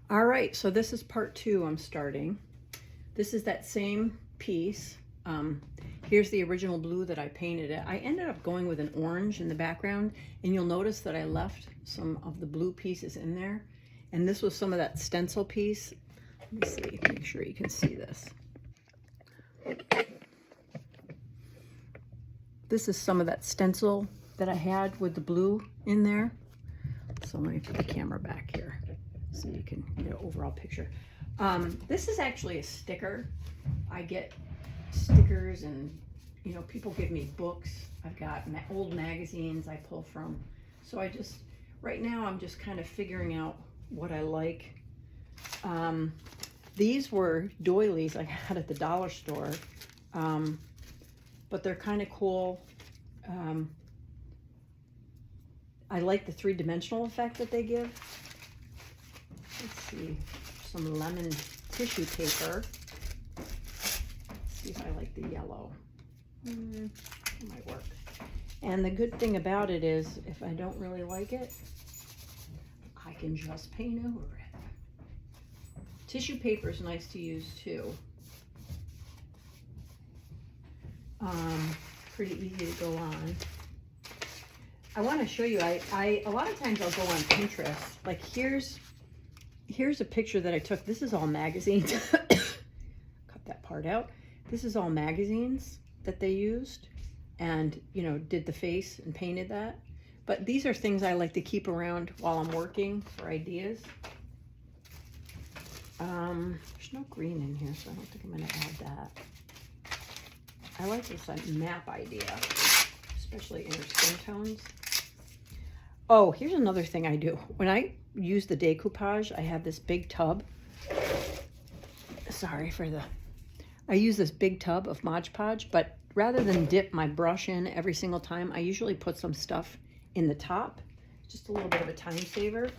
All right, so this is part 2 I'm starting. This is that same piece. Here's the original blue that I painted it. I ended up going with an orange in the background, and you'll notice that I left some of the blue pieces in there. And this was some of that stencil piece. Let me see, make sure you can see this. This is some of that stencil that I had with the blue in there. So let me put the camera back here so you can get an overall picture. This is actually a sticker. I get stickers and, you know, people give me books. I've got old magazines I pull from. So right now I'm just kind of figuring out what I like. These were doilies I got at the dollar store, but they're kind of cool. I like the three-dimensional effect that they give. Let's see, some lemon tissue paper. Let's see if I like the yellow. It might work. And the good thing about it is, if I don't really like it, I can just paint over it. Tissue paper is nice to use too. Pretty easy to go on. I want to show you, a lot of times I'll go on Pinterest. Like here's a picture that I took. This is all magazines. Cut that part out. This is all magazines that they used and, you know, did the face and painted that. But these are things I like to keep around while I'm working for ideas. There's no green in here, so I don't think I'm going to add that. I like this map idea, especially in skin tones. Oh, here's another thing I do. When I use the decoupage, I have this big tub. I use this big tub of Mod Podge, but rather than dip my brush in every single time, I usually put some stuff in the top. Just a little bit of a time saver.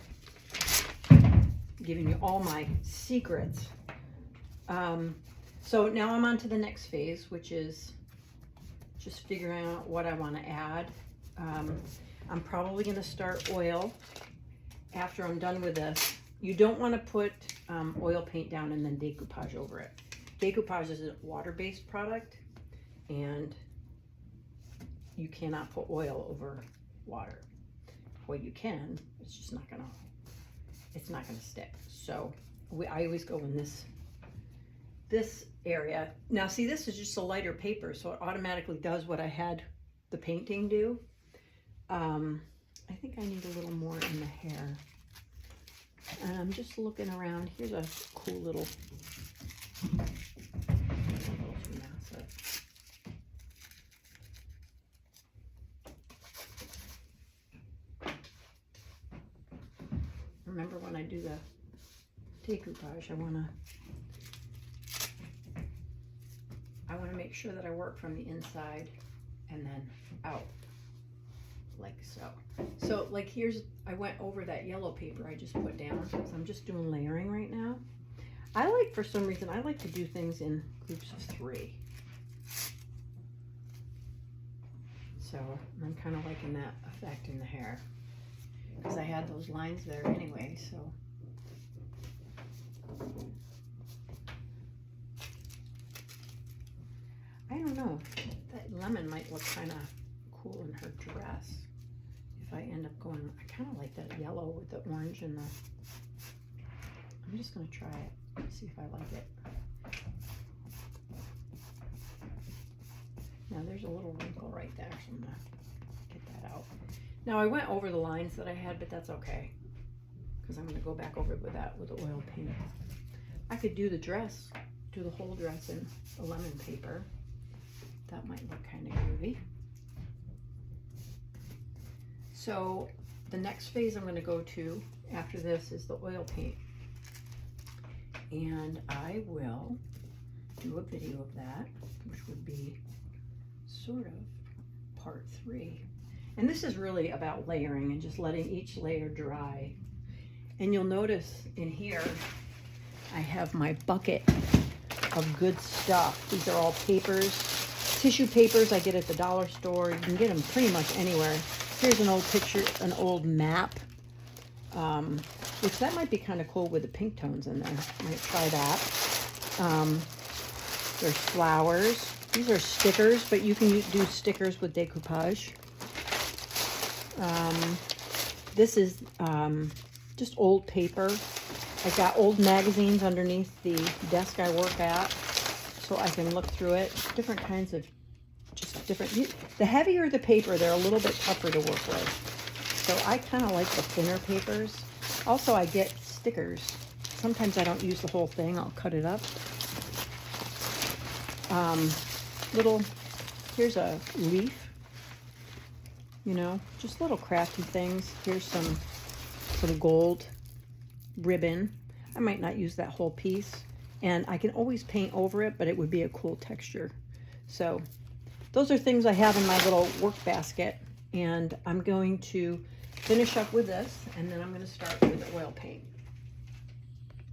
Giving you all my secrets. So now I'm on to the next phase, which is just figuring out what I want to add. I'm probably going to start oil after I'm done with this. You don't want to put oil paint down and then decoupage over it. Decoupage is a water-based product, and you cannot put oil over water. Well, you can, it's just not gonna stick. So I always go in this area. Now see, this is just a lighter paper, so it automatically does what I had the painting do. I think I need a little more in the hair. And I'm just looking around. Here's a cool little remember when I do the decoupage, I want to make sure that I work from the inside and then out, like so. So like I went over that yellow paper I just put down because I'm just doing layering right now. For some reason, I like to do things in groups of 3. So I'm kind of liking that effect in the hair because I had those lines there anyway, so. I don't know, that lemon might look kind of cool in her dress if I end up going, I kind of like that yellow with the orange and I'm just going to try it, see if I like it. Now there's a little wrinkle right there, so I'm going to get that out. Now I went over the lines that I had, but that's okay because I'm going to go back over it with the oil paint. I could do the dress, do the whole dress in the lemon paper. That might look kind of groovy. So the next phase I'm going to go to after this is the oil paint. And I will do a video of that, which would be sort of part 3. And this is really about layering and just letting each layer dry. And you'll notice in here, I have my bucket of good stuff. These are all papers. Tissue papers I get at the dollar store. You can get them pretty much anywhere. Here's an old picture, an old map. which that might be kind of cool with the pink tones in there. Might try that. There's flowers. These are stickers, but you can do stickers with decoupage. This is just old paper. I got old magazines underneath the desk I work at, so I can look through it. Different kinds of, just different. The heavier the paper, they're a little bit tougher to work with. So I kind of like the thinner papers. Also, I get stickers. Sometimes I don't use the whole thing. I'll cut it up. Here's a leaf. You know, just little crafty things. Here's some gold ribbon. I might not use that whole piece. And I can always paint over it, but it would be a cool texture. So those are things I have in my little work basket. And I'm going to finish up with this, and then I'm going to start with oil paint.